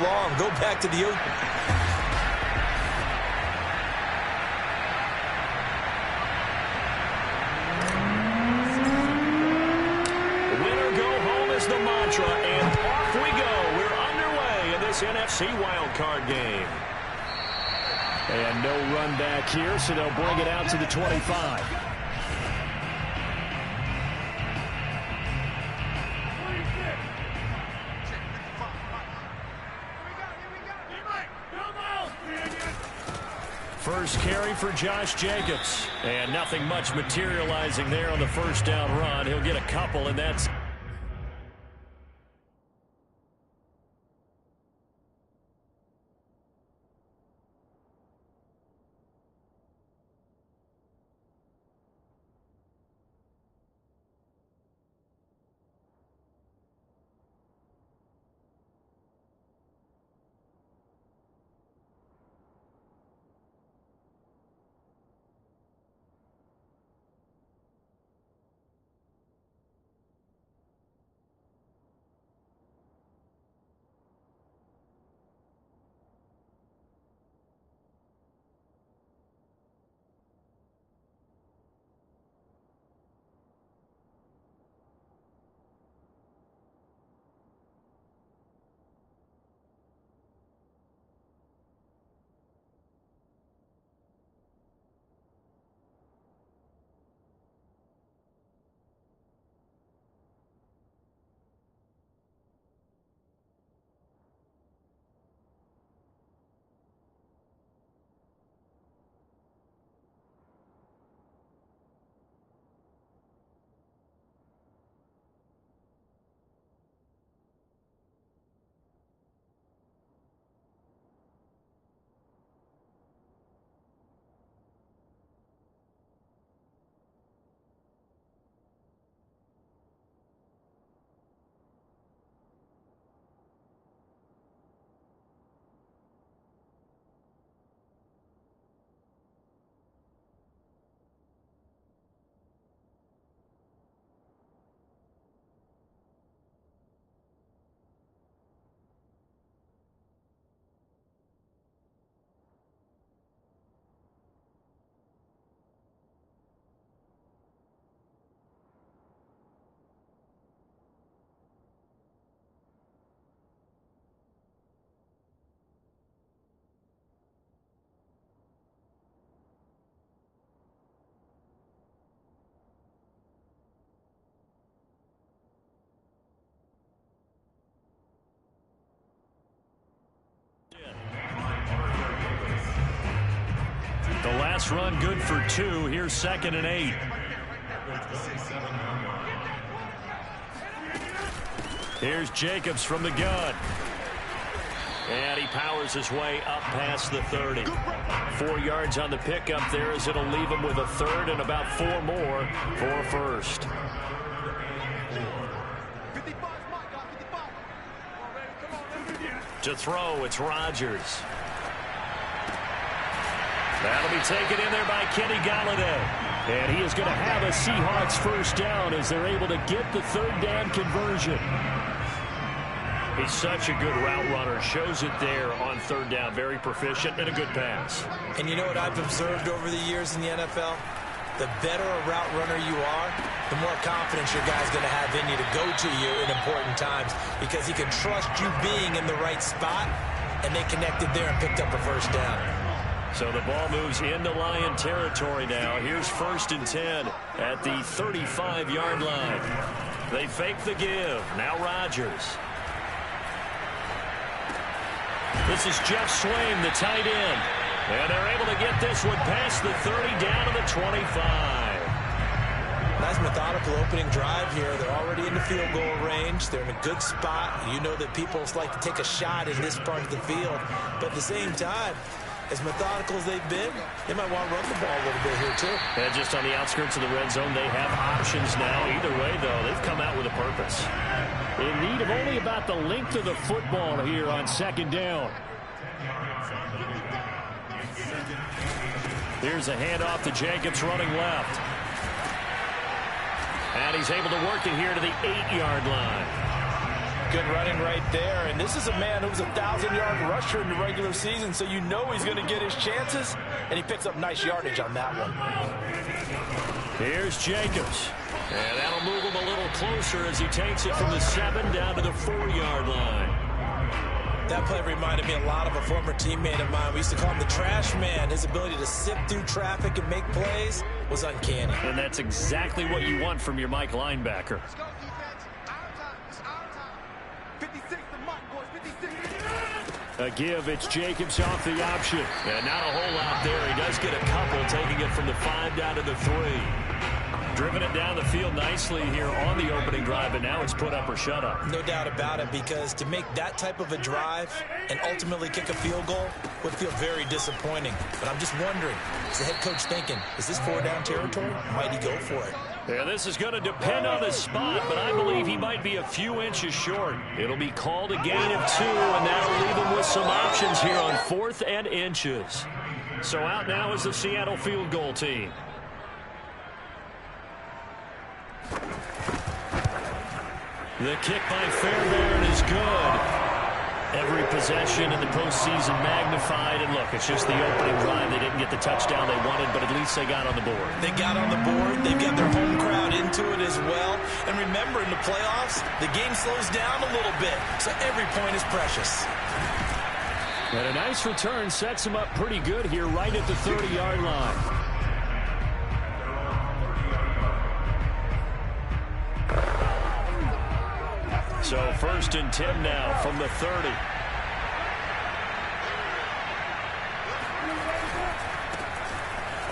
long. Go back to the open. The mantra, and off we go. We're underway in this NFC Wildcard game. And no run back here, so they'll bring it out to the 25. First carry for Josh Jacobs. And nothing much materializing there on the first down run. He'll get a couple, and that's... The last run good for 2. Here's 2nd and 8. Here's Jacobs from the gun. And he powers his way up past the 30. 4 yards on the pickup there as it'll leave him with a third and about 4 more for first. To throw, it's Rodgers. That'll be taken in there by Kenny Golladay. And he is going to have a Seahawks first down as they're able to get the third down conversion. He's such a good route runner. Shows it there on third down. Very proficient and a good pass. And you know what I've observed over the years in the NFL? The better a route runner you are, the more confidence your guy's going to have in you to go to you in important times because he can trust you being in the right spot, and they connected there and picked up a first down. So the ball moves into Lion territory now. Here's 1st and 10 at the 35-yard line. They fake the give. Now Rodgers. This is Jeff Swaim, the tight end. And they're able to get this one past the 30 down to the 25. Nice methodical opening drive here. They're already in the field goal range. They're in a good spot. You know that people like to take a shot in this part of the field. But at the same time, as methodical as they've been, they might want to run the ball a little bit here too. And just on the outskirts of the red zone, they have options now. Either way, though, they've come out with a purpose. In need of only about the length of the football here on 2nd down. Here's a handoff to Jacobs running left. And he's able to work it here to the 8-yard line. Good running right there. And this is a man who was a 1,000-yard rusher in the regular season, so you know he's going to get his chances. And he picks up nice yardage on that one. Here's Jacobs. And that'll move him a little closer as he takes it from the 7 down to the 4-yard line. That play reminded me a lot of a former teammate of mine. We used to call him the trash man. His ability to sift through traffic and make plays was uncanny. And that's exactly what you want from your Mike linebacker. Let's go, defense. Our time. It's our time. 56 to Mike, boys. 56. A give. It's Jacobs off the option. And not a whole lot there. He does get a couple, taking it from the 5 down to the 3. Driven it down the field nicely here on the opening drive, but now it's put up or shut up. No doubt about it, because to make that type of a drive and ultimately kick a field goal would feel very disappointing. But I'm just wondering, is the head coach thinking, is this 4-down territory? Might he go for it? Yeah, this is going to depend on the spot, but I believe he might be a few inches short. It'll be called a gain of 2, and that'll leave him with some options here on 4th and inches. So out now is the Seattle field goal team. The kick by Fairbairn is good. Every possession in the postseason magnified. And look, it's just the opening drive. They didn't get the touchdown they wanted, but at least they got on the board. They got on the board. They've got their home crowd into it as well. And remember, in the playoffs, the game slows down a little bit. So every point is precious. And a nice return sets him up pretty good here right at the 30-yard line. So 1st and 10 now from the 30.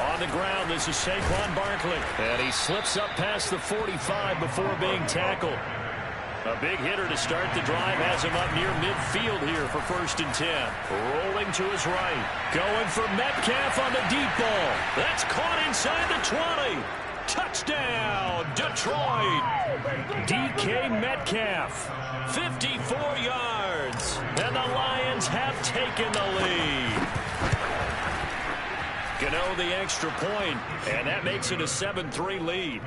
On the ground, this is Saquon Barkley. And he slips up past the 45 before being tackled. A big hitter to start the drive has him up near midfield here for 1st and 10. Rolling to his right. Going for Metcalf on the deep ball. That's caught inside the 20. Touchdown, Detroit. DK Metcalf, 54 yards. And the Lions have taken the lead. Gano the extra point, and that makes it a 7-3 lead.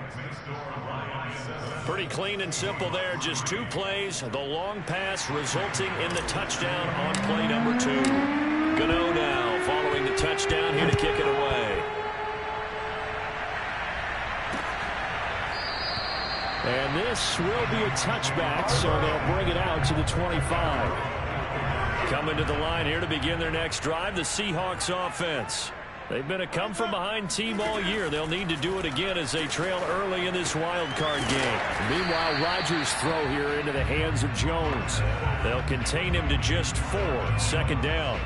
Pretty clean and simple there. Just 2 plays. The long pass resulting in the touchdown on play number 2. Gano now following the touchdown here to kick it away. And this will be a touchback, so they'll bring it out to the 25. Coming to the line here to begin their next drive, the Seahawks offense. They've been a come-from-behind team all year. They'll need to do it again as they trail early in this wild card game. Meanwhile, Rodgers' throw here into the hands of Jones. They'll contain him to just 4. 2nd down.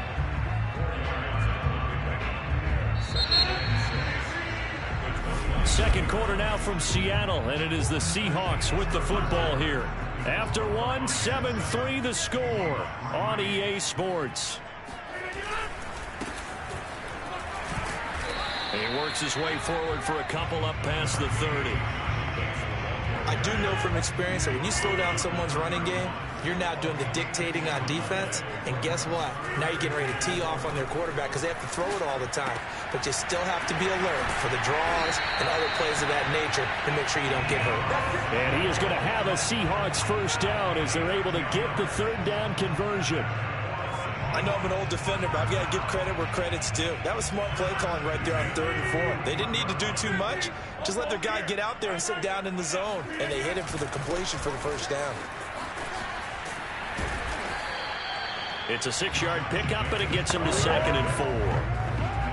Second quarter now from Seattle, and it is the Seahawks with the football here. After 1, 7-3 the score on EA Sports. And he works his way forward for a couple up past the 30. I do know from experience that when you slow down someone's running game, you're now doing the dictating on defense. And guess what? Now you're getting ready to tee off on their quarterback because they have to throw it all the time. But you still have to be alert for the draws and other plays of that nature to make sure you don't get hurt. And he is going to have a Seahawks 1st down as they're able to get the 3rd down conversion. I know I'm an old defender, but I've got to give credit where credit's due. That was smart play calling right there on 3rd and 4. They didn't need to do too much. Just let their guy get out there and sit down in the zone. And they hit him for the completion for the 1st down. It's a 6-yard pickup, and it gets him to 2nd and 4.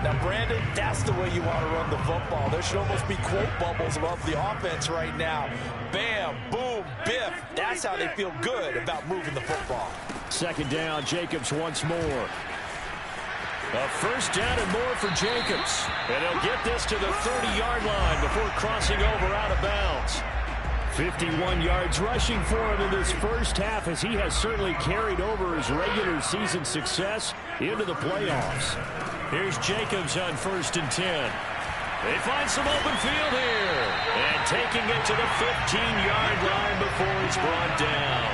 Now, Brandon, that's the way you want to run the football. There should almost be quote bubbles above the offense right now. Bam, boom, biff. That's how they feel good about moving the football. 2nd down, Jacobs once more. A 1st down and more for Jacobs. And he'll get this to the 30-yard line before crossing over out of bounds. 51 yards rushing for him in this first half, as he has certainly carried over his regular season success into the playoffs. Here's Jacobs on 1st and 10. They find some open field here. And taking it to the 15-yard line before it's brought down.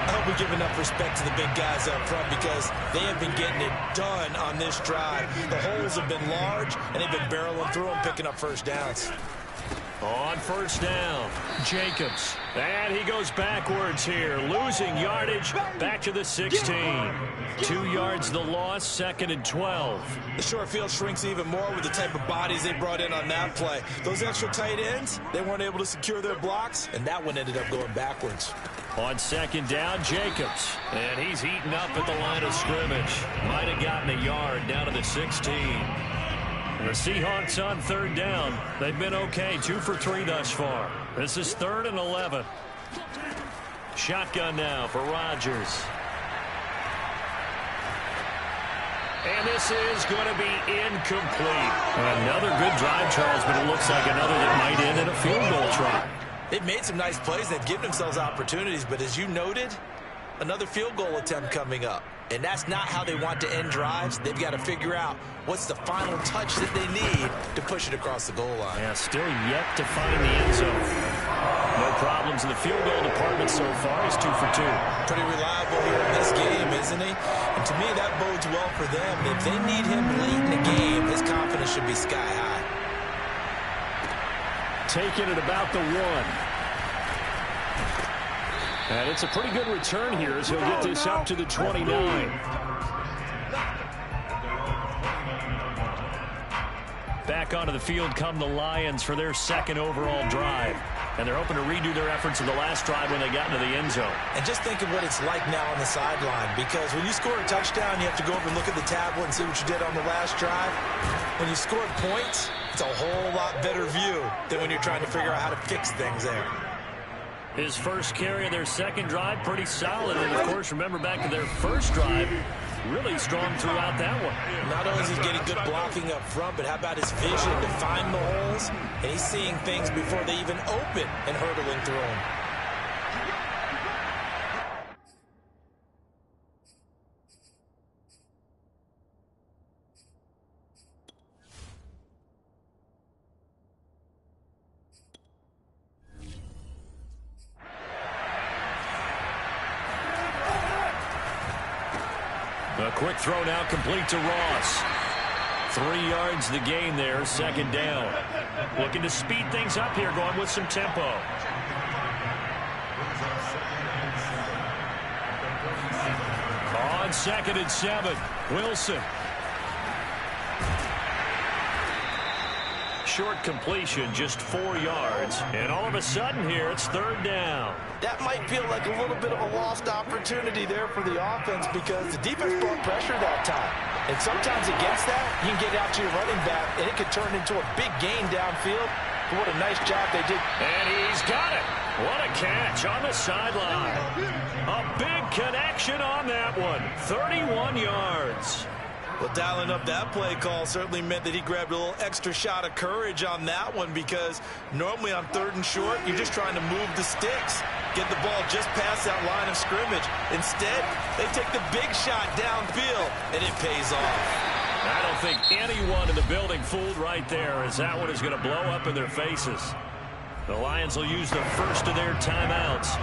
I hope we give enough respect to the big guys up front because they have been getting it done on this drive. The holes have been large, and they've been barreling through them, picking up 1st downs. On first down, Jacobs. And he goes backwards here, losing yardage back to the 16. 2 yards the loss, 2nd and 12. The short field shrinks even more with the type of bodies they brought in on that play. Those extra tight ends, they weren't able to secure their blocks, and that one ended up going backwards. On 2nd down, Jacobs. And he's eaten up at the line of scrimmage. Might have gotten a yard down to the 16. The Seahawks on 3rd down. They've been okay, 2 for 3 thus far. This is 3rd and 11. Shotgun now for Rodgers. And this is going to be incomplete. Another good drive, Charles, but it looks like another that might end in a field goal try. They've made some nice plays. They've given themselves opportunities, but as you noted, another field goal attempt coming up. And that's not how they want to end drives. They've got to figure out what's the final touch that they need to push it across the goal line. Yeah, still yet to find the end zone. No problems in the field goal department so far. He's 2 for 2. Pretty reliable here in this game, isn't he? And to me, that bodes well for them. If they need him late in the game, his confidence should be sky high. Taking it about the 1. And it's a pretty good return here as he'll get this up to the 29. Back onto the field come the Lions for their 2nd overall drive. And they're hoping to redo their efforts in the last drive when they got into the end zone. And just think of what it's like now on the sideline, because when you score a touchdown, you have to go over and look at the tablet and see what you did on the last drive. When you scored points, it's a whole lot better view than when you're trying to figure out how to fix things there. His first carry of their 2nd drive, pretty solid. And, of course, remember back to their first drive, really strong throughout that one. Not only is he getting good blocking up front, but how about his vision to find the holes? And he's seeing things before they even open and hurdling through them. A quick throw now complete to Ross. 3 yards the gain there, 2nd down. Looking to speed things up here, going with some tempo. On 2nd and 7, Wilson. Short completion, just 4 yards. And all of a sudden here, it's 3rd down. That might feel like a little bit of a lost opportunity there for the offense because the defense brought pressure that time. And sometimes against that, you can get out to your running back, and it could turn into a big gain downfield. But what a nice job they did. And he's got it. What a catch on the sideline. A big connection on that one. 31 yards. Well, dialing up that play call certainly meant that he grabbed a little extra shot of courage on that one because normally on 3rd and short, you're just trying to move the sticks, get the ball just past that line of scrimmage. Instead, they take the big shot downfield, and it pays off. I don't think anyone in the building fooled right there as that one is going to blow up in their faces. The Lions will use the first of their timeouts.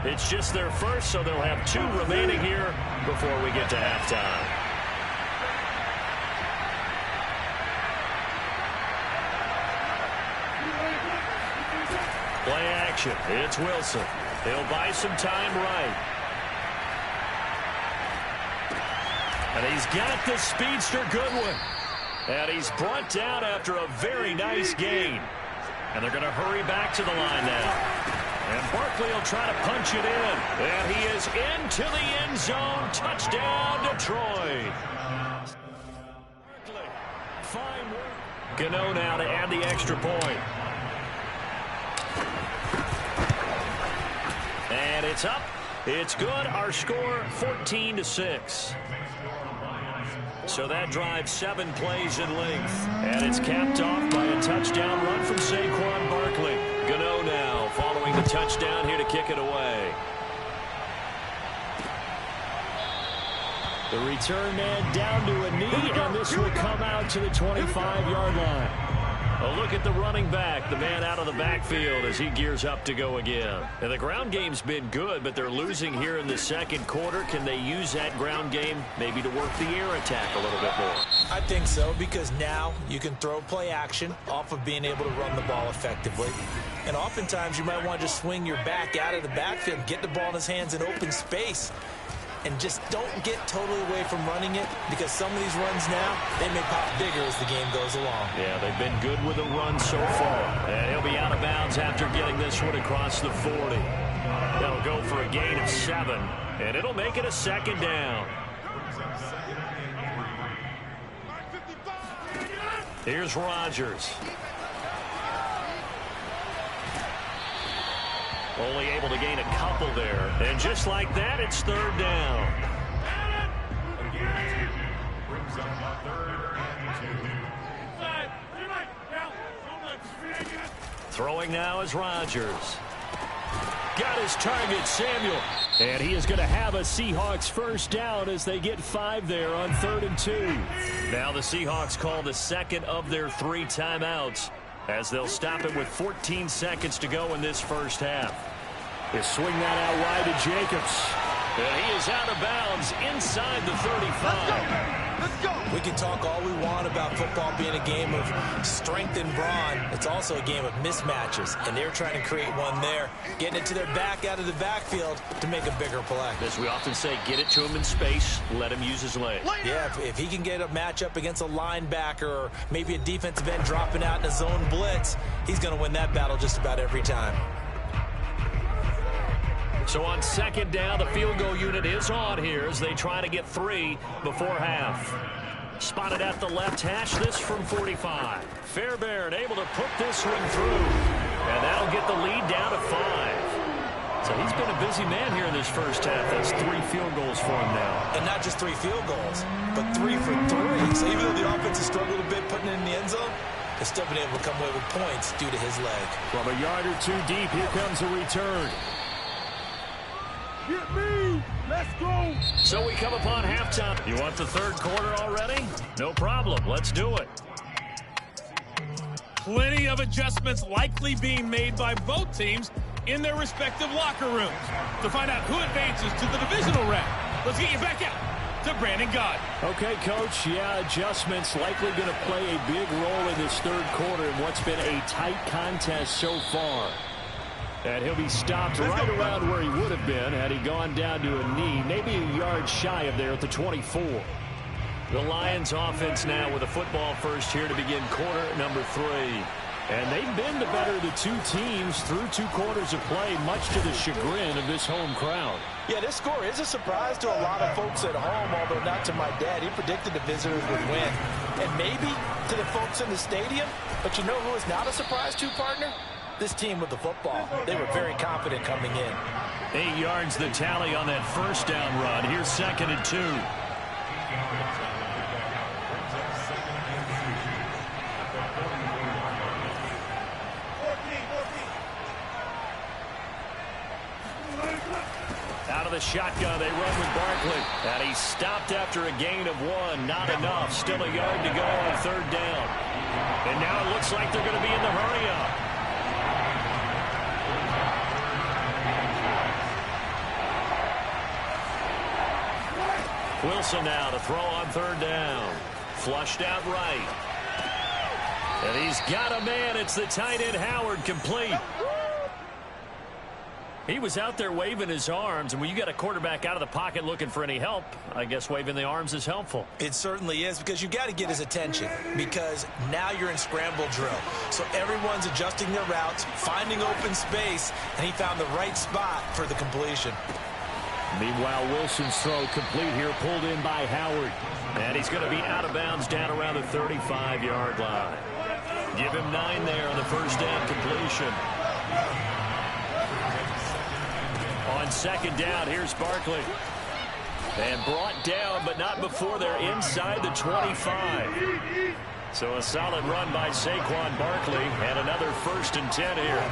It's just their first, so they'll have 2 remaining here before we get to halftime. Play action. It's Wilson. He'll buy some time right. And he's got the speedster Goodwin. And he's brought down after a very nice gain. And they're going to hurry back to the line now. And Barkley will try to punch it in. And he is into the end zone. Touchdown, Detroit. Barkley, fine work. Gano now to add the extra point. And it's up. It's good. Our score, 14-6. So that drives 7 plays in length. And it's capped off by a touchdown run from Saquon Barkley. Gano now following the touchdown here to kick it away. The return man down to a knee, and this will come out to the 25-yard line. A look at the running back, the man out of the backfield as he gears up to go again. And the ground game's been good, but they're losing here in the second quarter. Can they use that ground game maybe to work the air attack a little bit more? I think so, because now you can throw play action off of being able to run the ball effectively. And oftentimes you might want to just swing your back out of the backfield, get the ball in his hands in open space, and just don't get totally away from running it, because some of these runs now, they may pop bigger as the game goes along. Yeah, they've been good with the run so far. And he'll be out of bounds after getting this one across the 40. They'll go for a gain of 7, and it'll make it a second down. Here's Rodgers. Only able to gain a couple there. And just like that, it's third down. Throwing now is Rodgers. Got his target, Samuel. And he is going to have a Seahawks first down as they get 5 there on 3rd and 2. Now the Seahawks call the second of their 3 timeouts, as they'll stop it with 14 seconds to go in this first half. They swing that out wide to Jacobs. And he is out of bounds inside the 35. Let's go. We can talk all we want about football being a game of strength and brawn. It's also a game of mismatches, and they're trying to create one there, getting it to their back out of the backfield to make a bigger play. As we often say, get it to him in space, let him use his leg. Yeah, if he can get a matchup against a linebacker or maybe a defensive end dropping out in a zone blitz, he's going to win that battle just about every time. So on second down, the field goal unit is on here as they try to get 3 before half. Spotted at the left hash, this from 45. Fairbairn able to put this one through. And that'll get the lead down to 5. So he's been a busy man here in this first half. That's 3 field goals for him now. And not just 3 field goals, but 3 for 3. So even though the offense has struggled a bit putting it in the end zone, they've still been able to come away with points due to his leg. From a yard or 2 deep, here comes a return. Get me. Let's go. So we come upon halftime. You want the third quarter already? No problem. Let's do it. Plenty of adjustments likely being made by both teams in their respective locker rooms. To find out who advances to the divisional round, let's get you back out to Brandon Gaudin. Okay, Coach. Yeah, adjustments likely going to play a big role in this third quarter in what's been a tight contest so far. And he'll be stopped right around where he would have been had he gone down to a knee, maybe a yard shy of there at the 24. The Lions offense now with a football first here to begin quarter number 3. And they've been the better of the 2 teams through 2 quarters of play, much to the chagrin of this home crowd. Yeah, this score is a surprise to a lot of folks at home, although not to my dad. He predicted the visitors would win. And maybe to the folks in the stadium, but you know who is not a surprise to, partner? This team with the football. They were very confident coming in. 8 yards the tally on that first down run. Here's 2nd and 2. Out of the shotgun, they run with Barkley. And he's stopped after a gain of 1. Not enough. Still a yard to go on 3rd down. And now it looks like they're going to be in the hurry-up. Wilson now to throw on 3rd down. Flushed out right. And he's got a man. It's the tight end Howard, complete. He was out there waving his arms, and when you got a quarterback out of the pocket looking for any help, I guess waving the arms is helpful. It certainly is, because you got to get his attention, because now you're in scramble drill. So everyone's adjusting their routes, finding open space, and he found the right spot for the completion. Meanwhile, Wilson's throw complete here, pulled in by Howard. And he's going to be out of bounds down around the 35-yard line. Give him 9 there on the first down completion. On 2nd down, here's Barkley. And brought down, but not before they're inside the 25. So a solid run by Saquon Barkley, and another 1st and 10 here.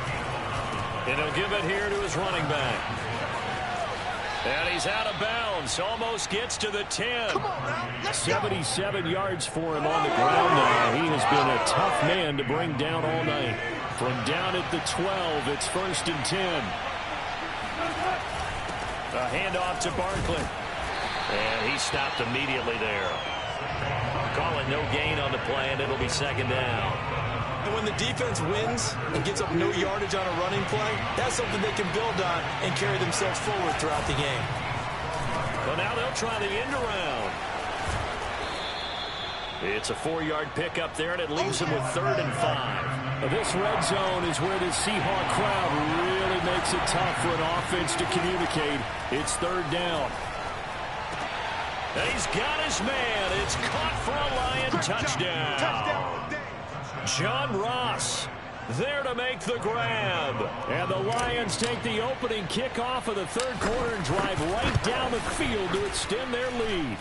And he'll give it here to his running back. And he's out of bounds. Almost gets to the 10. Come on now. Let's 77 yards for him on the ground now. He has been a tough man to bring down all night. From down at the 12, it's 1st and 10. A handoff to Barkley. And he stopped immediately there. Calling no gain on the play, and it'll be 2nd down. And when the defense wins and gives up no yardage on a running play, that's something they can build on and carry themselves forward throughout the game. Well, now they'll try the end around. It's a 4-yard pickup there, and it leaves them with 3rd and 5. Now, this red zone is where the Seahawk crowd really makes it tough for an offense to communicate. It's 3rd down. And he's got his man. It's caught for a Lion touchdown. John Ross there to make the grab. And the Lions take the opening kickoff of the 3rd quarter and drive right down the field to extend their lead.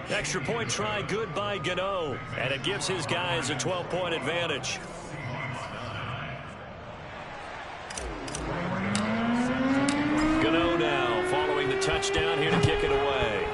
Extra point try good by Gano. And it gives his guys a 12-point advantage. Gano now following the touchdown here to kick it away.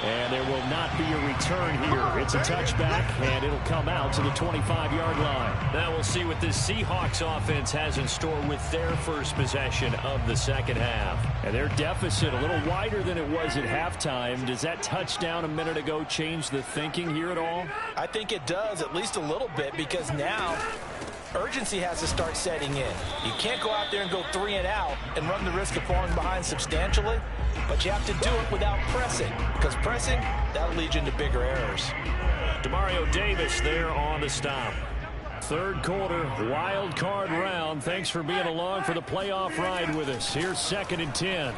And there will not be a return here. It's a touchback, and it'll come out to the 25-yard line. Now we'll see what this Seahawks offense has in store with their first possession of the 2nd half. And their deficit a little wider than it was at halftime. Does that touchdown a minute ago change the thinking here at all? I think it does, at least a little bit, because now urgency has to start setting in. You can't go out there and go 3 and out and run the risk of falling behind substantially, but you have to do it without pressing, because pressing, that'll lead you into bigger errors. Demario Davis there on the stop. 3rd quarter, wild card round. Thanks for being along for the playoff ride with us. Here's 2nd and 10.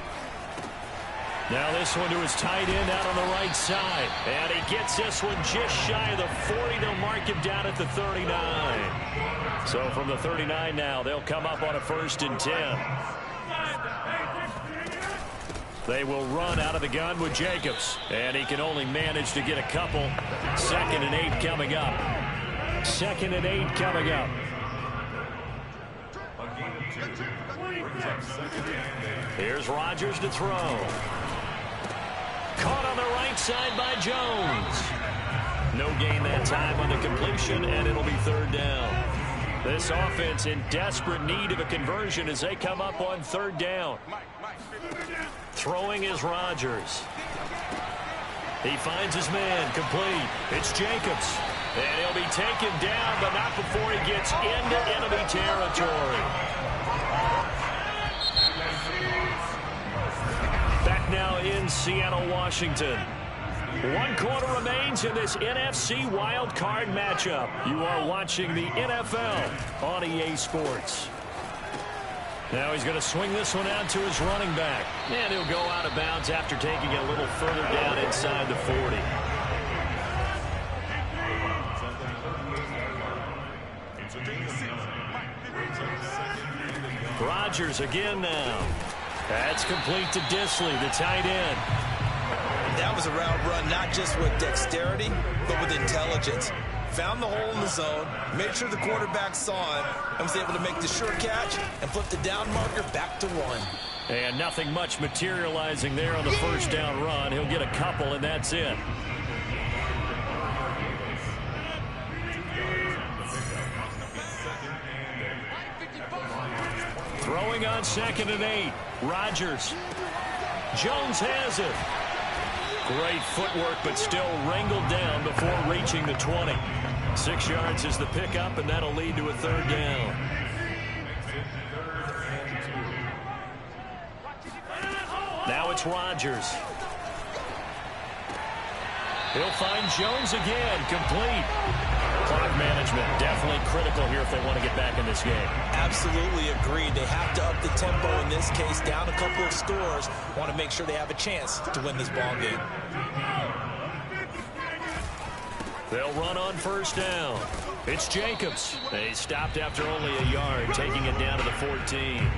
Now this one to his tight end out on the right side. And he gets this one just shy of the 40. They'll mark him down at the 39. So from the 39 now, they'll come up on a 1st and 10. They will run out of the gun with Jacobs. And he can only manage to get a couple. 2nd and 8 coming up. 2nd and 8 coming up. Here's Rodgers to throw. Caught on the right side by Jones. No gain that time on the completion, and it'll be 3rd down. This offense in desperate need of a conversion as they come up on 3rd down. Throwing is Rodgers. He finds his man complete. It's Jacobs. And he'll be taken down, but not before he gets into enemy territory. Back now in Seattle, Washington. 1 quarter remains in this NFC Wild Card matchup. You are watching the NFL on EA Sports. Now he's going to swing this one out to his running back. And he'll go out of bounds after taking it a little further down inside the 40. Rodgers again now. That's complete to Disley, the tight end. That was a route run not just with dexterity, but with intelligence. Found the hole in the zone, made sure the quarterback saw it, and was able to make the sure catch and flip the down marker back to 1. And nothing much materializing there on the 1st down run. He'll get a couple, and that's it. Throwing on 2nd and 8. Rodgers. Jones has it. Great footwork, but still wrangled down before reaching the 20. 6 yards is the pickup, and that'll lead to a 3rd down. Now it's Rodgers. He'll find Jones again, complete. Clock management definitely critical here if they want to get back in this game. Absolutely agreed. They have to up the tempo in this case, down a couple of scores. Want to make sure they have a chance to win this ball game. They'll run on 1st down. It's Jacobs. They stopped after only a yard, taking it down to the 14.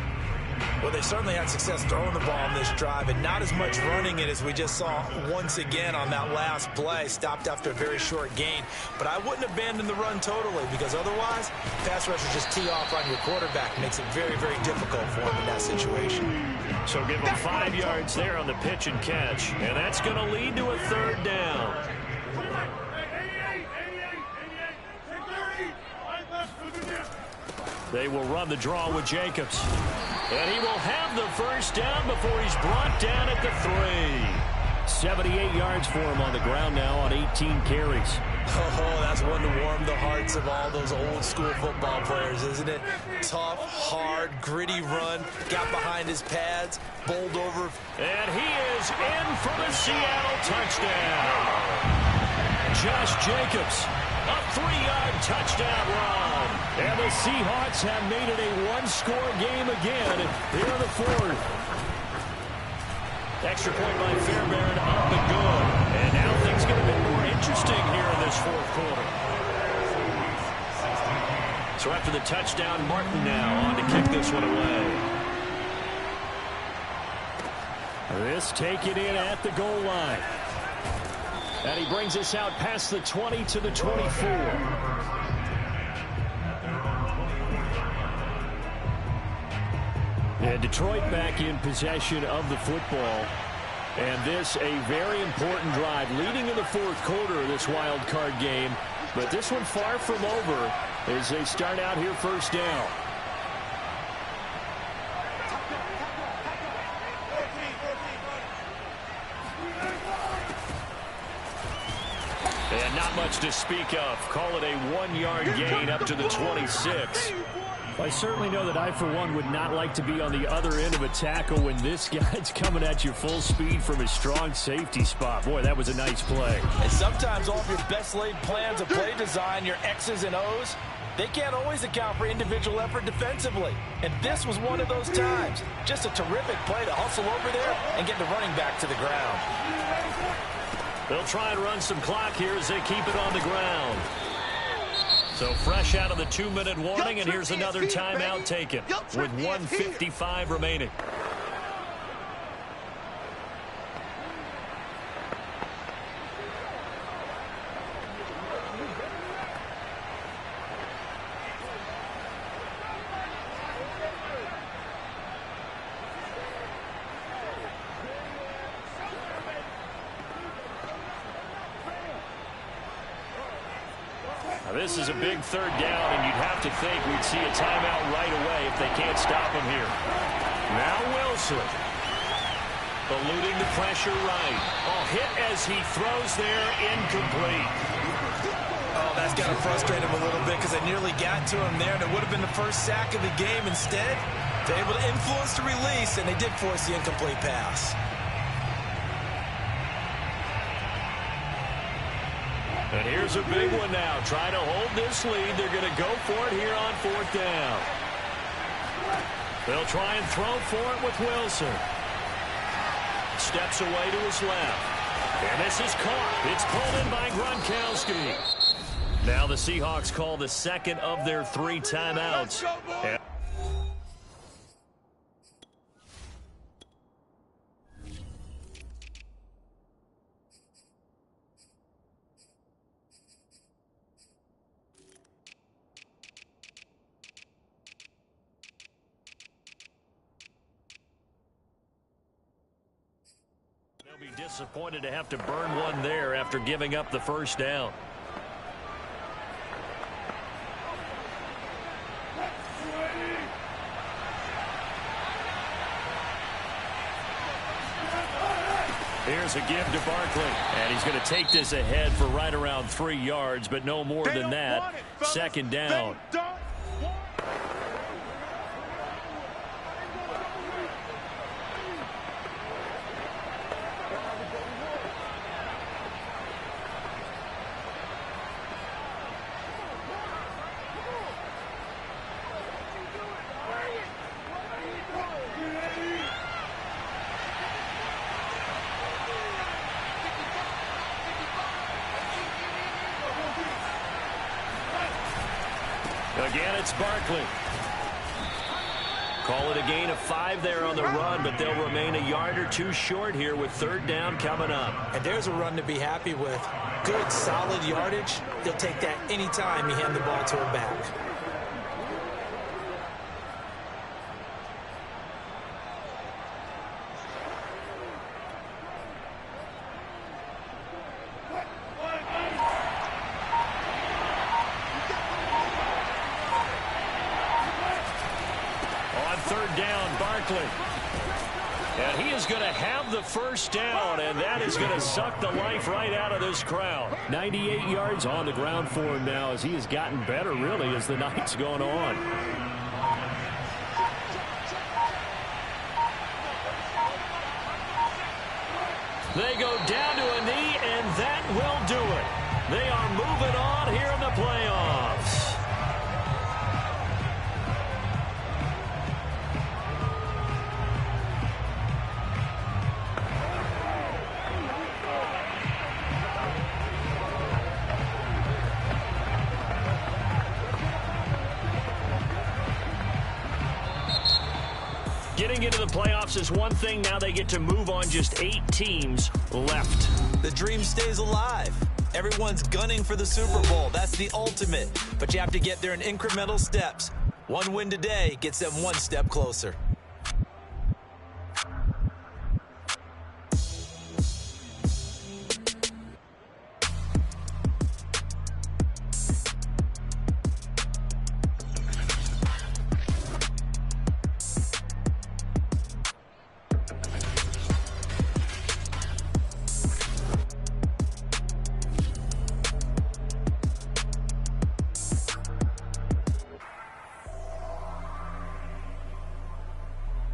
Well, they certainly had success throwing the ball on this drive and not as much running it as we just saw once again on that last play. Stopped after a very short gain. But I wouldn't abandon the run totally because otherwise, pass rushers just tee off on your quarterback. Makes it very, very difficult for him in that situation. So give him 5 yards there on the pitch and catch. And that's going to lead to a third down. They will run the draw with Jacobs. And he will have the first down before he's brought down at the 3. 78 yards for him on the ground now on 18 carries. Oh, that's one to warm the hearts of all those old school football players, isn't it? Tough, hard, gritty run, got behind his pads, bowled over. And he is in for the Seattle touchdown. Josh Jacobs, a 3-yard touchdown run. And the Seahawks have made it a one-score game again here in the 4th. Extra point by Fairbairn, up and good. And now things get a bit more interesting here in this 4th quarter. So after the touchdown, Martin now on to kick this one away. This taken in at the goal line. And he brings us out past the 20 to the 24. And Detroit back in possession of the football. And this a very important drive leading in the 4th quarter of this wild card game. But this one far from over as they start out here first down. And not much to speak of. Call it a 1-yard gain up to the 26. I certainly know that I, for one, would not like to be on the other end of a tackle when this guy's coming at you full speed from his strong safety spot. Boy, that was a nice play. And sometimes all of your best laid plans of play design, your X's and O's, they can't always account for individual effort defensively. And this was one of those times. Just a terrific play to hustle over there and get the running back to the ground. They'll try and run some clock here as they keep it on the ground. So fresh out of the 2-minute warning, and here's another timeout taken with 1:55 remaining. This is a big third down, and you'd have to think we'd see a timeout right away if they can't stop him here. Now Wilson. Eluding the pressure right. Oh, hit as he throws there, incomplete. Oh, that's got to frustrate him a little bit because they nearly got to him there, and it would have been the first sack of the game. Instead, they're able to influence the release, and they did force the incomplete pass. And here's a big one now. Trying to hold this lead. They're going to go for it here on 4th down. They'll try and throw for it with Wilson. Steps away to his left. And this is caught. It's pulled in by Gronkowski. Now the Seahawks call the second of their 3 timeouts. Be disappointed to have to burn one there after giving up the first down. Here's a give to Barkley, and he's going to take this ahead for right around 3 yards, but no more than that. Second down. Again, it's Barkley. Call it a gain of 5 there on the run, but they'll remain a yard or 2 short here with 3rd down coming up. And there's a run to be happy with. Good, solid yardage. He'll take that anytime you hand the ball to him back. And he is going to have the 1st down, and that is going to suck the life right out of this crowd. 98 yards on the ground for him now as he has gotten better, really, as the night's gone on. They go down to a knee, and that will do it. They are moving on here in the playoffs. Getting into the playoffs is one thing. Now they get to move on. Just 8 teams left. The dream stays alive. Everyone's gunning for the Super Bowl. That's the ultimate. But you have to get there in incremental steps. One win today gets them 1 step closer.